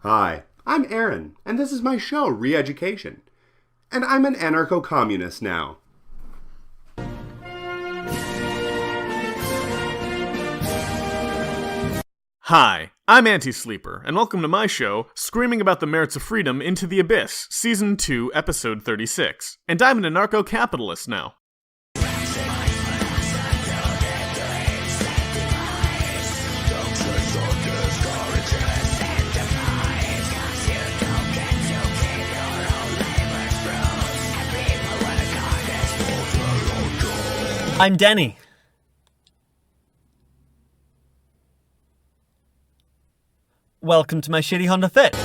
Hi, I'm Aaron, and this is my show, Re-Education. And I'm an anarcho-communist now. Hi, I'm Anti-Sleeper, and welcome to my show, Screaming About the Merits of Freedom Into the Abyss, Season 2, Episode 36. And I'm an anarcho-capitalist now. I'm Danny. Welcome to my shitty Honda Fit.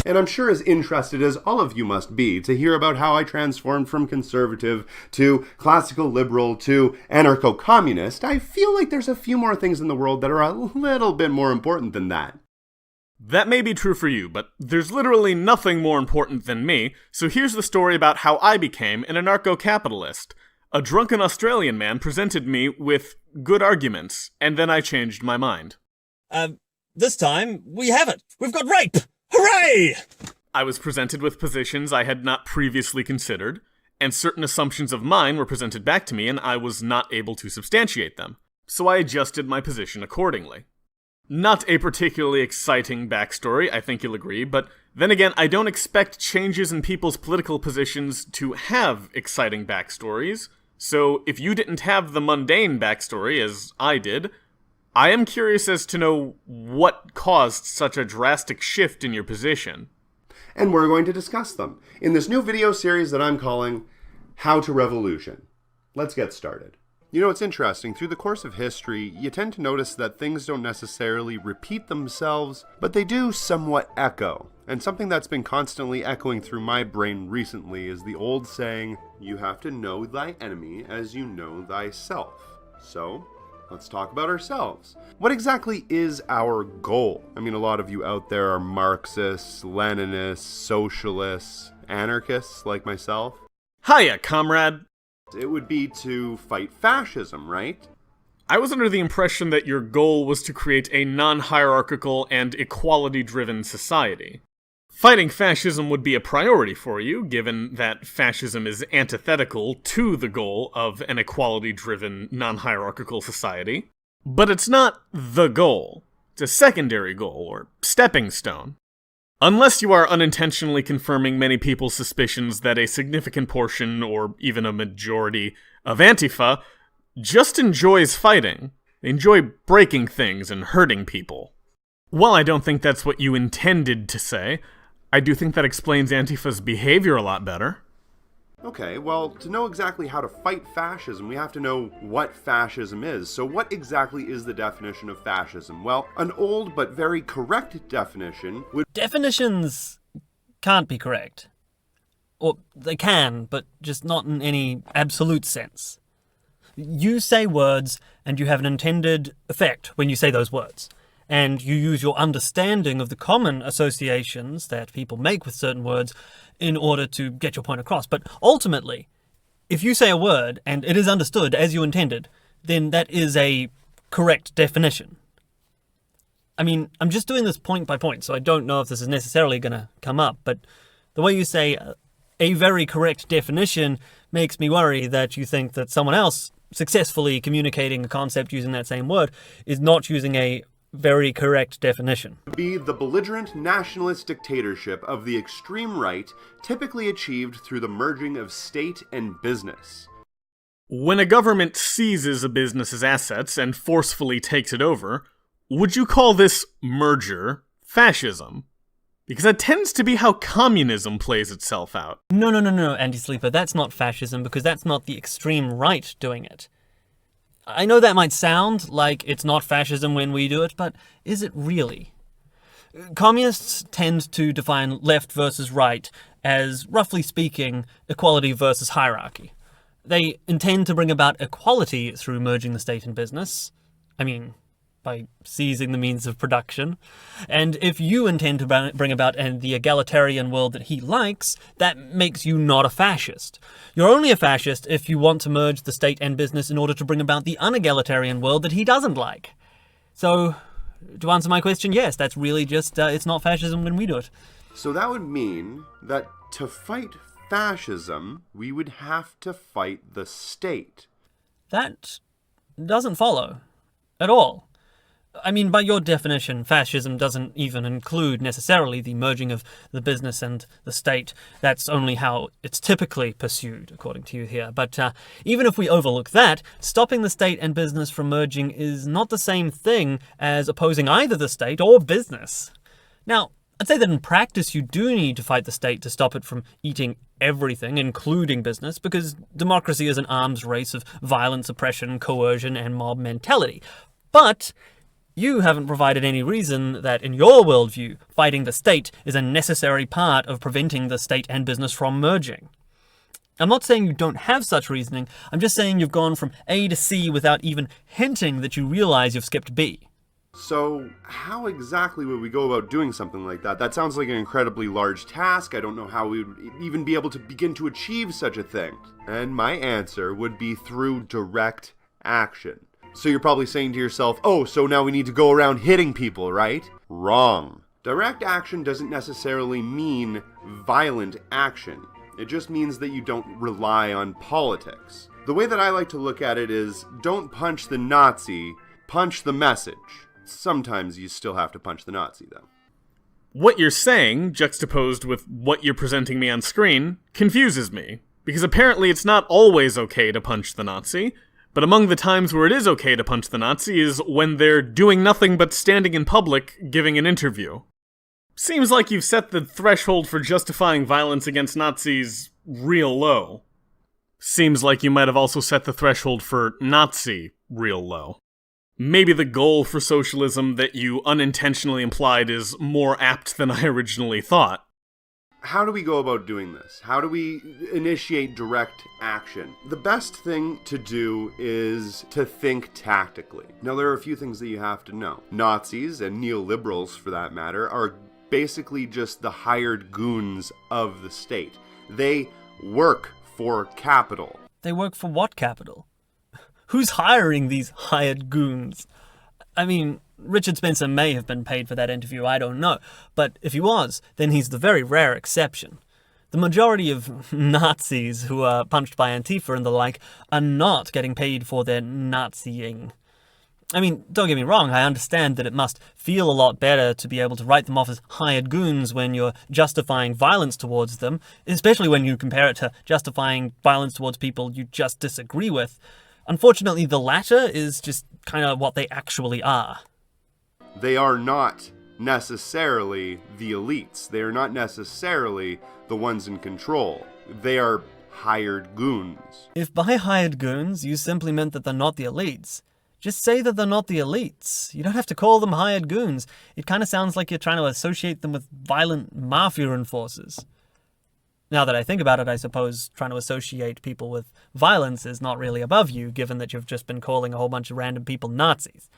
And I'm sure as interested as all of you must be to hear about how I transformed from conservative to classical liberal to anarcho-communist, I feel like there's a few more things in the world that are a little bit more important than that. That may be true for you, but there's literally nothing more important than me, so here's the story about how I became an anarcho-capitalist. A drunken Australian man presented me with good arguments, and then I changed my mind. This time, we have it! We've got rape! Hooray! I was presented with positions I had not previously considered, and certain assumptions of mine were presented back to me, and I was not able to substantiate them. So I adjusted my position accordingly. Not a particularly exciting backstory, I think you'll agree, but then again, I don't expect changes in people's political positions to have exciting backstories, so if you didn't have the mundane backstory, as I did, I am curious as to know what caused such a drastic shift in your position. And we're going to discuss them in this new video series that I'm calling How to Revolution. Let's get started. You know, it's interesting. Through the course of history, you tend to notice that things don't necessarily repeat themselves, but they do somewhat echo. And something that's been constantly echoing through my brain recently is the old saying, you have to know thy enemy as you know thyself. So, let's talk about ourselves. What exactly is our goal? I mean, a lot of you out there are Marxists, Leninists, socialists, anarchists like myself. Hiya, comrade! It would be to fight fascism, right? I was under the impression that your goal was to create a non-hierarchical and equality-driven society. Fighting fascism would be a priority for you, given that fascism is antithetical to the goal of an equality-driven, non-hierarchical society. But it's not the goal. It's a secondary goal, or stepping stone. Unless you are unintentionally confirming many people's suspicions that a significant portion, or even a majority, of Antifa just enjoys fighting. They enjoy breaking things and hurting people. While I don't think that's what you intended to say, I do think that explains Antifa's behavior a lot better. Okay, well, to know exactly how to fight fascism, we have to know what fascism is. So what exactly is the definition of fascism? Well, an old but very correct definition would... Definitions can't be correct. Or they can, but just not in any absolute sense. You say words, and you have an intended effect when you say those words. And you use your understanding of the common associations that people make with certain words in order to get your point across. But ultimately, if you say a word and it is understood as you intended, then that is a correct definition. I mean, I'm just doing this point by point, so I don't know if this is necessarily going to come up, but the way you say a very correct definition makes me worry that you think that someone else successfully communicating a concept using that same word is not using a very correct definition. Be the belligerent nationalist dictatorship of the extreme right, typically achieved through the merging of state and business. When a government seizes a business's assets and forcefully takes it over, would you call this merger fascism? Because that tends to be how communism plays itself out. No, Anti-Sleeper, that's not fascism because that's not the extreme right doing it. I know that might sound like it's not fascism when we do it, but is it really? Communists tend to define left versus right as, roughly speaking, equality versus hierarchy. They intend to bring about equality through merging the state and business. I mean, by seizing the means of production. And if you intend to bring about the egalitarian world that he likes, that makes you not a fascist. You're only a fascist if you want to merge the state and business in order to bring about the unegalitarian world that he doesn't like. So, To answer my question, yes, that's really just, it's not fascism when we do it. So that would mean that to fight fascism, we would have to fight the state. That doesn't follow at all. I mean, by your definition, fascism doesn't even include necessarily the merging of the business and the state. That's only how it's typically pursued, according to you here. But even if we overlook that, stopping the state and business from merging is not the same thing as opposing either the state or business. Now, I'd say that in practice you do need to fight the state to stop it from eating everything, including business, because democracy is an arms race of violence, oppression, coercion, and mob mentality. But you haven't provided any reason that, in your worldview, fighting the state is a necessary part of preventing the state and business from merging. I'm not saying you don't have such reasoning, I'm just saying you've gone from A to C without even hinting that you realize you've skipped B. So how exactly would we go about doing something like that? That sounds like an incredibly large task. I don't know how we would even be able to begin to achieve such a thing. And my answer would be through direct action. So you're probably saying to yourself, oh, so now we need to go around hitting people, right? Wrong. Direct action doesn't necessarily mean violent action. It just means that you don't rely on politics. The way that I like to look at it is, don't punch the Nazi, punch the message. Sometimes you still have to punch the Nazi, though. What you're saying, juxtaposed with what you're presenting me on screen, confuses me. Because apparently it's not always okay to punch the Nazi, but among the times where it is okay to punch the Nazi is when they're doing nothing but standing in public giving an interview. Seems like you've set the threshold for justifying violence against Nazis real low. Seems like you might have also set the threshold for Nazi real low. Maybe the goal for socialism that you unintentionally implied is more apt than I originally thought. How do we go about doing this? How do we initiate direct action? The best thing to do is to think tactically. Now, there are a few things that you have to know. Nazis, and neoliberals for that matter, are basically just the hired goons of the state. They work for capital. They work for what capital? Who's hiring these hired goons? I mean, Richard Spencer may have been paid for that interview, I don't know. But if he was, then he's the very rare exception. The majority of Nazis who are punched by Antifa and the like are not getting paid for their Naziing. I mean, don't get me wrong, I understand that it must feel a lot better to be able to write them off as hired goons when you're justifying violence towards them, especially when you compare it to justifying violence towards people you just disagree with. Unfortunately, the latter is just kind of what they actually are. They are not necessarily the elites. They are not necessarily the ones in control. They are hired goons. If by hired goons you simply meant that they're not the elites, just say that they're not the elites. You don't have to call them hired goons. It kind of sounds like you're trying to associate them with violent mafia enforcers. Now that I think about it, I suppose trying to associate people with violence is not really above you, given that you've just been calling a whole bunch of random people Nazis.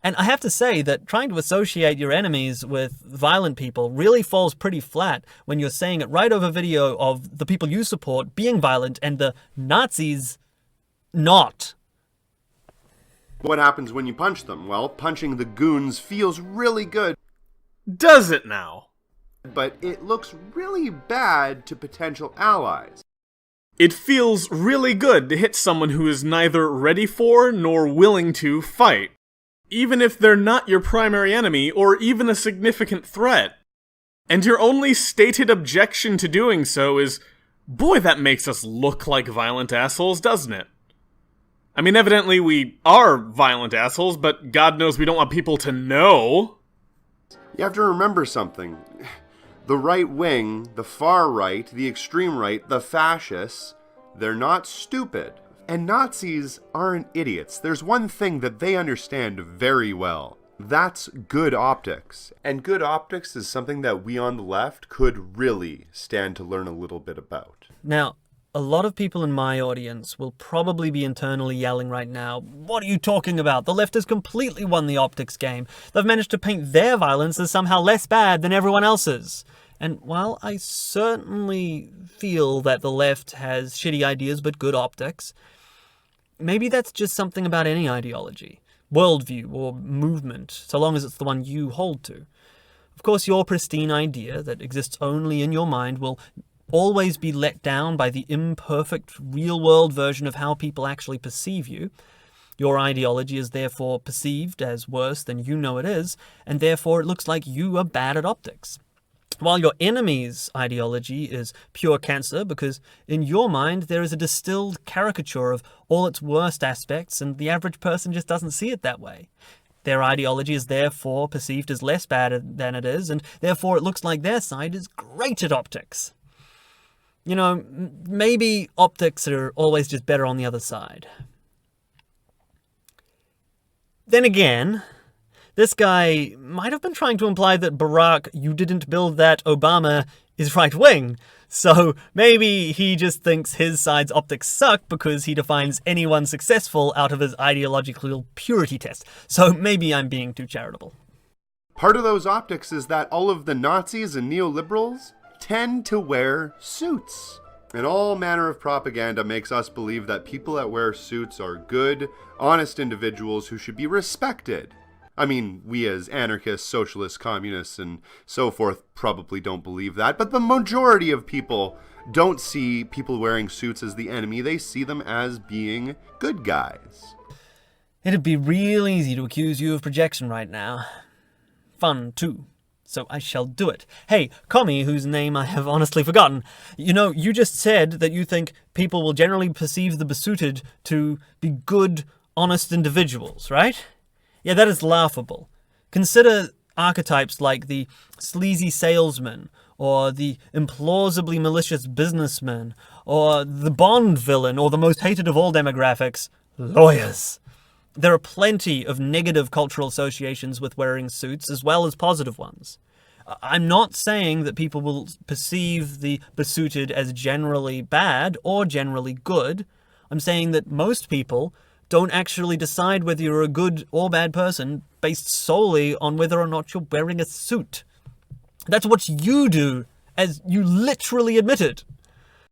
And I have to say that trying to associate your enemies with violent people really falls pretty flat when you're saying it right over video of the people you support being violent and the Nazis not. What happens when you punch them? Well, punching the goons feels really good. Does it now? But it looks really bad to potential allies. It feels really good to hit someone who is neither ready for nor willing to fight, even if they're not your primary enemy or even a significant threat. And your only stated objection to doing so is, boy, that makes us look like violent assholes, doesn't it? I mean, evidently we are violent assholes, but God knows we don't want people to know. You have to remember something. The right wing, the far right, the extreme right, the fascists, they're not stupid. And Nazis aren't idiots. There's one thing that they understand very well. That's good optics. And good optics is something that we on the left could really stand to learn a little bit about. Now, a lot of people in my audience will probably be internally yelling right now, "What are you talking about? The left has completely won the optics game. They've managed to paint their violence as somehow less bad than everyone else's." And while I certainly feel that the left has shitty ideas but good optics, maybe that's just something about any ideology. worldview or movement, so long as it's the one you hold to. Of course, your pristine idea that exists only in your mind will always be let down by the imperfect, real-world version of how people actually perceive you. Your ideology is therefore perceived as worse than you know it is, and therefore it looks like you are bad at optics. While your enemy's ideology is pure cancer because in your mind there is a distilled caricature of all its worst aspects and the average person just doesn't see it that way. Their ideology is therefore perceived as less bad than it is, and therefore it looks like their side is great at optics. You know, maybe optics are always just better on the other side. Then again, this guy might have been trying to imply that Barack, you didn't build that Obama, is right-wing. So maybe he just thinks his side's optics suck because he defines anyone successful out of his ideological purity test. So maybe I'm being too charitable. Part of those optics is that all of the Nazis and neoliberals tend to wear suits. And all manner of propaganda makes us believe that people that wear suits are good, honest individuals who should be respected. I mean, we as anarchists, socialists, communists, and so forth probably don't believe that, but the majority of people don't see people wearing suits as the enemy. They see them as being good guys. It'd be real easy to accuse you of projection right now. Fun, too. So I shall do it. Hey, Commie, whose name I have honestly forgotten, you know, you just said that you think people will generally perceive the besuited to be good, honest individuals, right? Yeah, that is laughable. Consider archetypes like the sleazy salesman, or the implausibly malicious businessman, or the Bond villain, or the most hated of all demographics, lawyers. There are plenty of negative cultural associations with wearing suits, as well as positive ones. I'm not saying that people will perceive the besuited as generally bad or generally good. I'm saying that most people don't actually decide whether you're a good or bad person based solely on whether or not you're wearing a suit. That's what you do, as you literally admitted.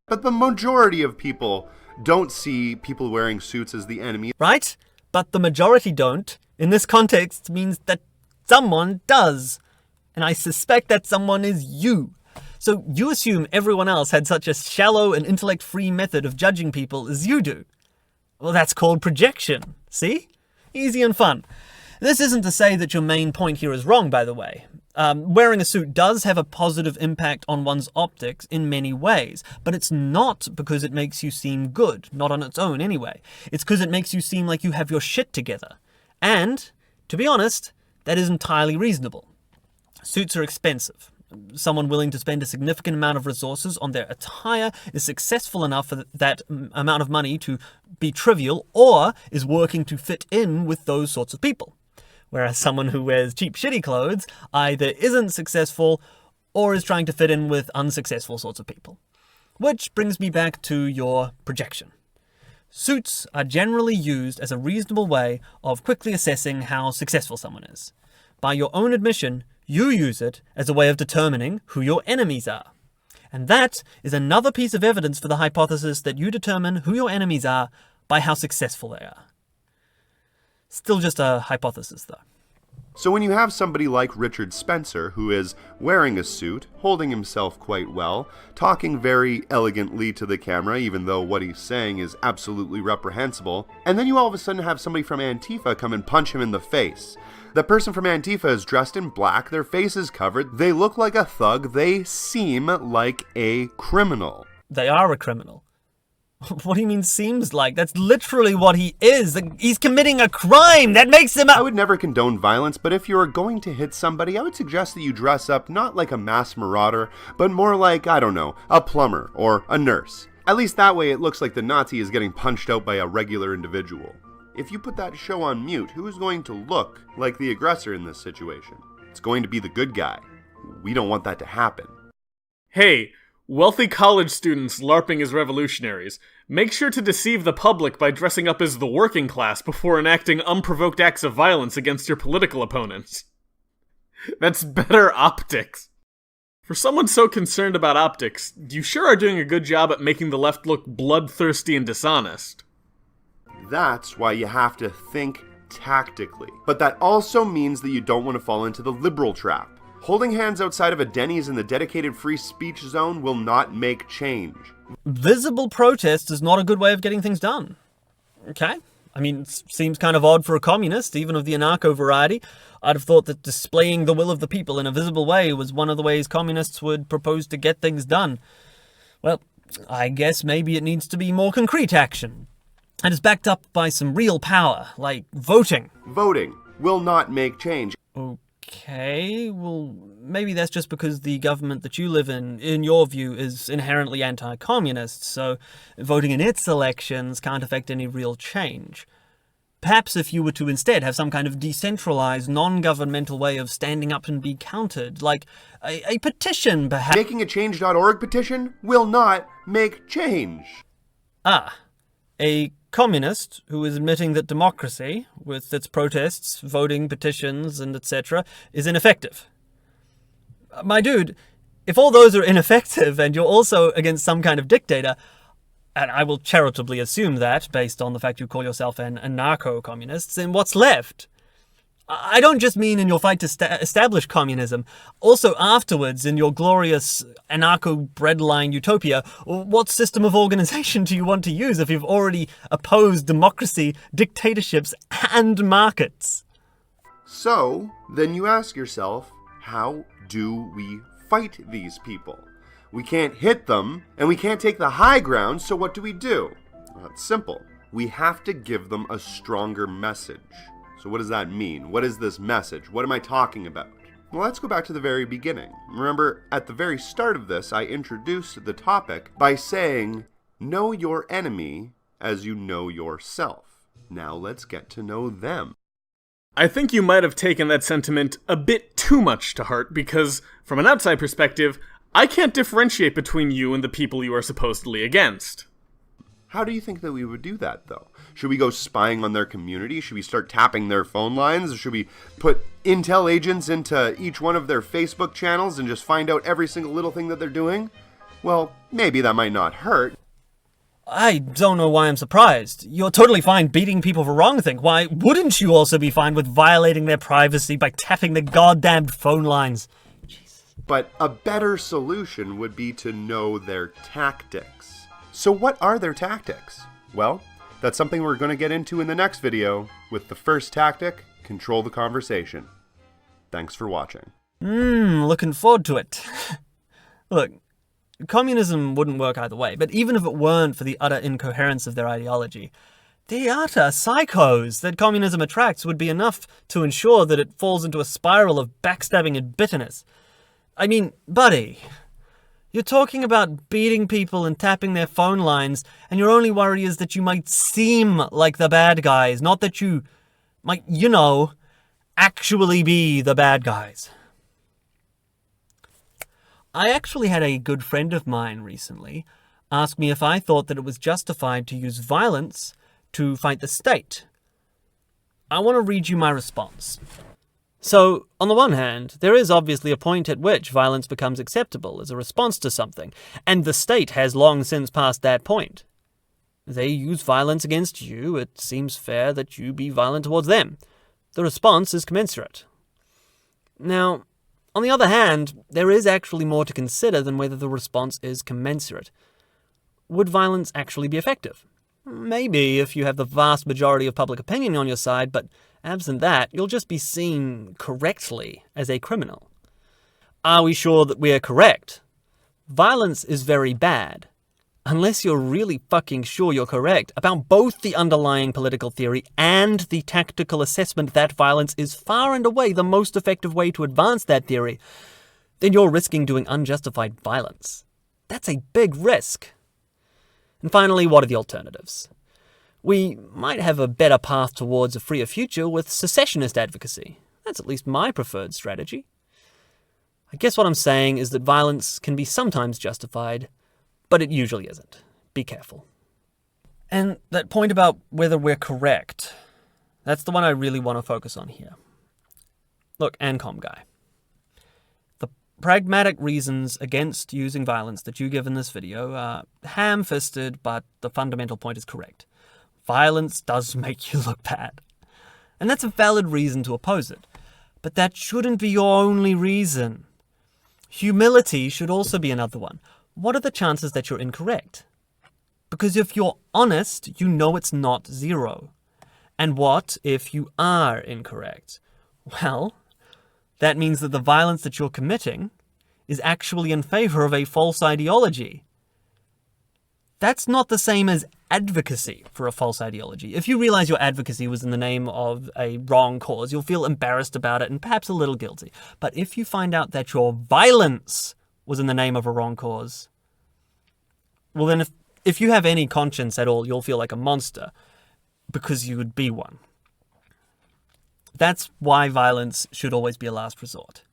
But the majority of people don't see people wearing suits as the enemy. Right? But the majority don't, in this context, means that someone does. And I suspect that someone is you. So you assume everyone else had such a shallow and intellect-free method of judging people as you do. Well, that's called projection. See? Easy and fun. This isn't to say that your main point here is wrong, by the way. Wearing a suit does have a positive impact on one's optics in many ways, but it's not because it makes you seem good, not on its own anyway. It's because it makes you seem like you have your shit together. And, to be honest, that is entirely reasonable. Suits are expensive. Someone willing to spend a significant amount of resources on their attire is successful enough for that amount of money to be trivial, or is working to fit in with those sorts of people. Whereas someone who wears cheap, shitty clothes either isn't successful or is trying to fit in with unsuccessful sorts of people. Which brings me back to your projection. Suits are generally used as a reasonable way of quickly assessing how successful someone is. By your own admission, you use it as a way of determining who your enemies are. And that is another piece of evidence for the hypothesis that you determine who your enemies are by how successful they are. Still just a hypothesis, though. So when you have somebody like Richard Spencer, who is wearing a suit, holding himself quite well, talking very elegantly to the camera, even though what he's saying is absolutely reprehensible, and then you all of a sudden have somebody from Antifa come and punch him in the face. The person from Antifa is dressed in black, their face is covered, they look like a thug, they seem like a criminal. They are a criminal. What do you mean seems like? That's literally what he is. He's committing a crime. That makes him I would never condone violence, but if you are going to hit somebody, I would suggest that you dress up not like a mass marauder, but more like, I don't know, a plumber or a nurse. At least that way it looks like the Nazi is getting punched out by a regular individual. If you put that show on mute, who's going to look like the aggressor in this situation? It's going to be the good guy. We don't want that to happen. Hey, wealthy college students LARPing as revolutionaries, make sure to deceive the public by dressing up as the working class before enacting unprovoked acts of violence against your political opponents. That's better optics. For someone so concerned about optics, you sure are doing a good job at making the left look bloodthirsty and dishonest. That's why you have to think tactically. But that also means that you don't want to fall into the liberal trap. Holding hands outside of a Denny's in the dedicated free speech zone will not make change. Visible protest is not a good way of getting things done. Okay? I mean, it seems kind of odd for a communist, even of the anarcho variety. I'd have thought that displaying the will of the people in a visible way was one of the ways communists would propose to get things done. Well, I guess maybe it needs to be more concrete action. And is backed up by some real power, like voting. Voting will not make change. Okay, well, maybe that's just because the government that you live in your view, is inherently anti-communist, so voting in its elections can't affect any real change. Perhaps if you were to instead have some kind of decentralized, non-governmental way of standing up and be counted, like a petition, perhaps. Making a change.org petition will not make change. A communist who is admitting that democracy, with its protests, voting, petitions, and etc., is ineffective. My dude, if all those are ineffective and you're also against some kind of dictator, and I will charitably assume that, based on the fact you call yourself an anarcho-communist, then what's left? I don't just mean in your fight to establish communism. Also afterwards, in your glorious anarcho-breadline utopia, what system of organization do you want to use if you've already opposed democracy, dictatorships, and markets? So, then you ask yourself, how do we fight these people? We can't hit them, and we can't take the high ground, so what do? Well, it's simple. We have to give them a stronger message. So what does that mean? What is this message? What am I talking about? Well, let's go back to the very beginning. Remember, at the very start of this, I introduced the topic by saying, know your enemy as you know yourself. Now let's get to know them. I think you might have taken that sentiment a bit too much to heart, because, from an outside perspective, I can't differentiate between you and the people you are supposedly against. How do you think that we would do that, though? Should we go spying on their community? Should we start tapping their phone lines? Should we put intel agents into each one of their Facebook channels and just find out every single little thing that they're doing? Well, maybe that might not hurt. I don't know why I'm surprised. You're totally fine beating people for wrong thing. Why wouldn't you also be fine with violating their privacy by tapping the goddamn phone lines? But a better solution would be to know their tactics. So what are their tactics? Well, that's something we're going to get into in the next video with the first tactic, control the conversation. Thanks for watching. Looking forward to it. Look, communism wouldn't work either way, but even if it weren't for the utter incoherence of their ideology, the utter psychos that communism attracts would be enough to ensure that it falls into a spiral of backstabbing and bitterness. I mean, buddy, you're talking about beating people and tapping their phone lines, and your only worry is that you might seem like the bad guys, not that you might, actually be the bad guys. I actually had a good friend of mine recently ask me if I thought that it was justified to use violence to fight the state. I want to read you my response. So, on the one hand, there is obviously a point at which violence becomes acceptable as a response to something, and the state has long since passed that point. They use violence against you, it seems fair that you be violent towards them. The response is commensurate. Now, on the other hand, there is actually more to consider than whether the response is commensurate. Would violence actually be effective? Maybe if you have the vast majority of public opinion on your side, but absent that, you'll just be seen correctly as a criminal. Are we sure that we're correct? Violence is very bad. Unless you're really fucking sure you're correct about both the underlying political theory and the tactical assessment that violence is far and away the most effective way to advance that theory, then you're risking doing unjustified violence. That's a big risk. And finally, what are the alternatives? We might have a better path towards a freer future with secessionist advocacy. That's at least my preferred strategy. I guess what I'm saying is that violence can be sometimes justified, but it usually isn't. Be careful. And that point about whether we're correct, that's the one I really want to focus on here. Look, ANCOM guy. The pragmatic reasons against using violence that you give in this video are ham-fisted, but the fundamental point is correct. Violence does make you look bad. And that's a valid reason to oppose it. But that shouldn't be your only reason. Humility should also be another one. What are the chances that you're incorrect? Because if you're honest, you know it's not zero. And what if you are incorrect? Well, that means that the violence that you're committing is actually in favor of a false ideology. That's not the same as advocacy for a false ideology. If you realize your advocacy was in the name of a wrong cause, you'll feel embarrassed about it and perhaps a little guilty. But if you find out that your violence was in the name of a wrong cause, well then if you have any conscience at all, you'll feel like a monster, because you would be one. That's why violence should always be a last resort.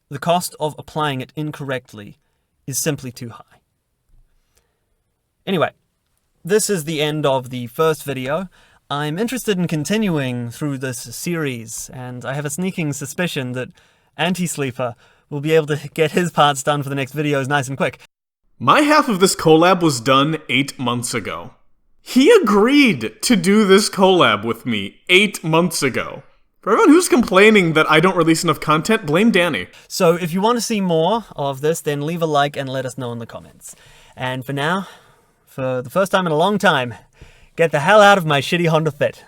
The cost of applying it incorrectly is simply too high. Anyway, this is the end of the first video. I'm interested in continuing through this series, and I have a sneaking suspicion that Anti-Sleeper will be able to get his parts done for the next videos nice and quick. My half of this collab was done 8 months ago. He agreed to do this collab with me 8 months ago. For everyone who's complaining that I don't release enough content, blame Danny. So if you want to see more of this, then leave a like and let us know in the comments. And for now, for the first time in a long time, get the hell out of my shitty Honda Fit.